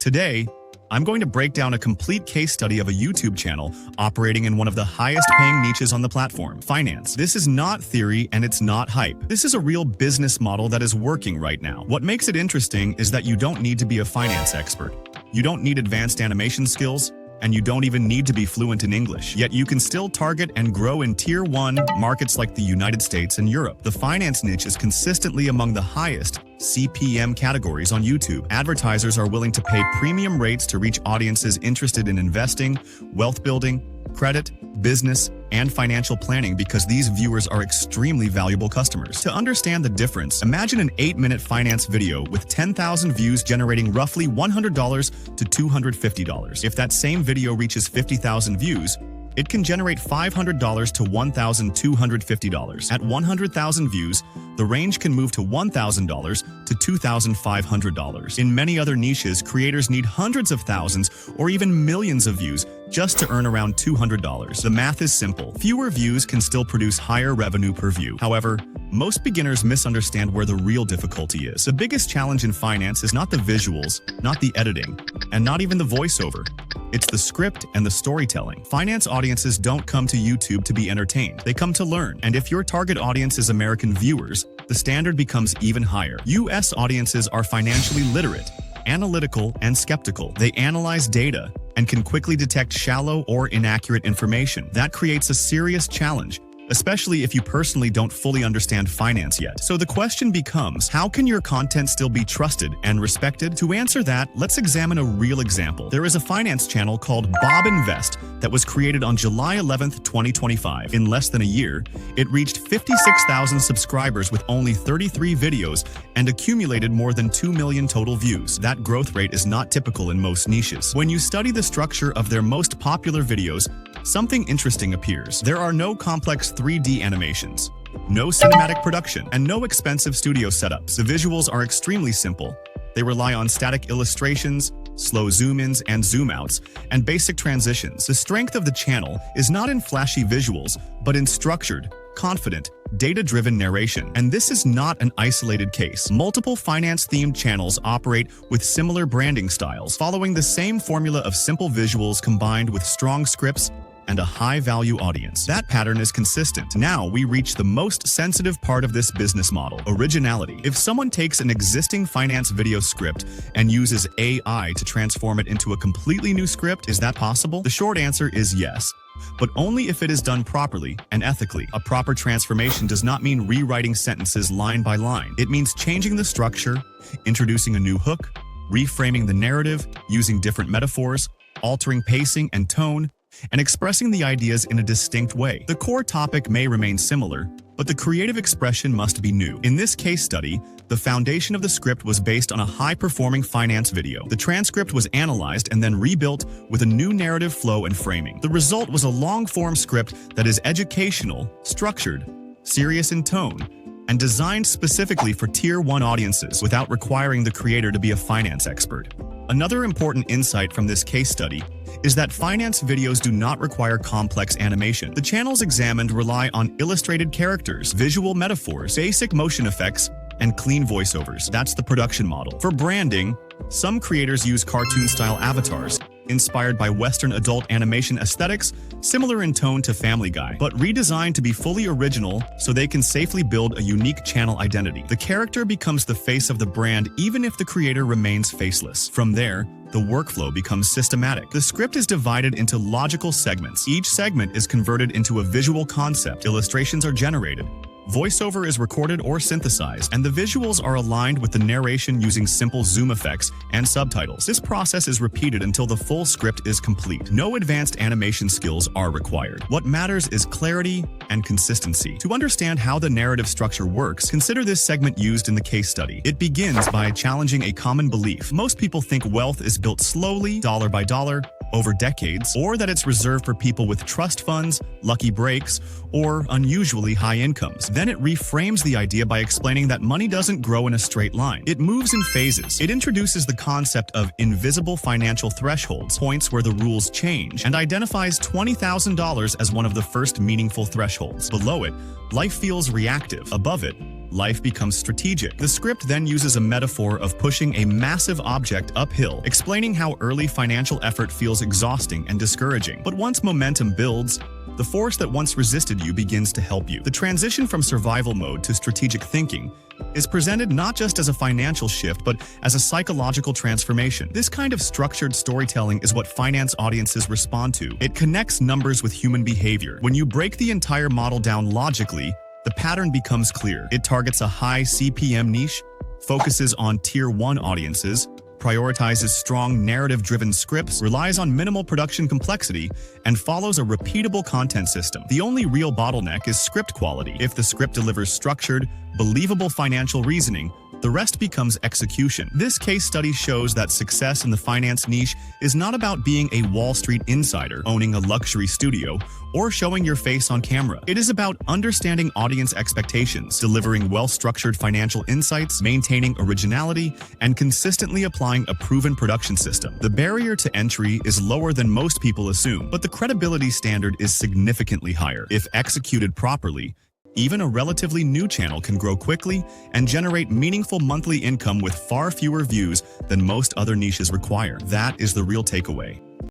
Today, I'm going to break down a complete case study of a YouTube channel operating in one of the highest paying niches on the platform, finance. This is not theory and it's not hype. This is a real business model that is working right now. What makes it interesting is that you don't need to be a finance expert. You don't need advanced animation skills, and you don't even need to be fluent in English. Yet you can still target and grow in Tier 1 markets like the United States and Europe. The finance niche is consistently among the highest CPM categories on YouTube. Advertisers are willing to pay premium rates to reach audiences interested in investing, wealth building, credit, business, and financial planning because these viewers are extremely valuable customers. To understand the difference, imagine an 8-minute finance video with 10,000 views generating roughly $100 to $250. If that same video reaches 50,000 views, it can generate $500 to $1,250. At 100,000 views, the range can move to $1,000 to $2,500. In many other niches, creators need hundreds of thousands or even millions of views just to earn around $200. The math is simple. Fewer views can still produce higher revenue per view. However, most beginners misunderstand where the real difficulty is. The biggest challenge in finance is not the visuals, not the editing, and not even the voiceover. It's the script and the storytelling. Finance audiences don't come to YouTube to be entertained. They come to learn. And if your target audience is American viewers, the standard becomes even higher. US audiences are financially literate, analytical, and skeptical. They analyze data and can quickly detect shallow or inaccurate information. That creates a serious challenge, especially if you personally don't fully understand finance yet. So the question becomes, how can your content still be trusted and respected? To answer that, let's examine a real example. There is a finance channel called Bob Invest that was created on July 11th, 2025. In less than a year, it reached 56,000 subscribers with only 33 videos and accumulated more than 2 million total views. That growth rate is not typical in most niches. When you study the structure of their most popular videos, something interesting appears. There are no complex 3D animations, no cinematic production, and no expensive studio setups. The visuals are extremely simple. They rely on static illustrations, slow zoom-ins and zoom-outs, and basic transitions. The strength of the channel is not in flashy visuals, but in structured, confident, data-driven narration. And this is not an isolated case. Multiple finance-themed channels operate with similar branding styles, following the same formula of simple visuals combined with strong scripts and a high-value audience. That pattern is consistent. Now we reach the most sensitive part of this business model: originality. If someone takes an existing finance video script and uses AI to transform it into a completely new script, is that possible? The short answer is yes, but only if it is done properly and ethically. A proper transformation does not mean rewriting sentences line by line. It means changing the structure, introducing a new hook, reframing the narrative, using different metaphors, altering pacing and tone, and expressing the ideas in a distinct way. The core topic may remain similar, but the creative expression must be new. In this case study, the foundation of the script was based on a high-performing finance video. The transcript was analyzed and then rebuilt with a new narrative flow and framing. The result was a long-form script that is educational, structured, serious in tone, and designed specifically for Tier 1 audiences without requiring the creator to be a finance expert. Another important insight from this case study is that finance videos do not require complex animation. The channels examined rely on illustrated characters, visual metaphors, basic motion effects, and clean voiceovers. That's the production model. For branding, some creators use cartoon-style avatars, inspired by Western adult animation aesthetics, similar in tone to Family Guy, but redesigned to be fully original so they can safely build a unique channel identity. The character becomes the face of the brand even if the creator remains faceless. From there, the workflow becomes systematic. The script is divided into logical segments. Each segment is converted into a visual concept. Illustrations are generated. Voiceover is recorded or synthesized, and the visuals are aligned with the narration using simple zoom effects and subtitles. This process is repeated until the full script is complete. No advanced animation skills are required. What matters is clarity and consistency. To understand how the narrative structure works, consider this segment used in the case study. It begins by challenging a common belief. Most people think wealth is built slowly, dollar by dollar, over decades, or that it's reserved for people with trust funds, lucky breaks, or unusually high incomes. Then it reframes the idea by explaining that money doesn't grow in a straight line. It moves in phases. It introduces the concept of invisible financial thresholds, points where the rules change, and identifies $20,000 as one of the first meaningful thresholds. Below it, life feels reactive. Above it, life becomes strategic. The script then uses a metaphor of pushing a massive object uphill, explaining how early financial effort feels exhausting and discouraging. But once momentum builds, the force that once resisted you begins to help you. The transition from survival mode to strategic thinking is presented not just as a financial shift, but as a psychological transformation. This kind of structured storytelling is what finance audiences respond to. It connects numbers with human behavior. When you break the entire model down logically, the pattern becomes clear. It targets a high CPM niche, focuses on Tier 1 audiences, prioritizes strong narrative-driven scripts, relies on minimal production complexity, and follows a repeatable content system. The only real bottleneck is script quality. If the script delivers structured, believable financial reasoning, the rest becomes execution. This case study shows that success in the finance niche is not about being a Wall Street insider, owning a luxury studio, or showing your face on camera. It is about understanding audience expectations, delivering well-structured financial insights, maintaining originality, and consistently applying a proven production system. The barrier to entry is lower than most people assume, but the credibility standard is significantly higher. If executed properly, even a relatively new channel can grow quickly and generate meaningful monthly income with far fewer views than most other niches require. That is the real takeaway.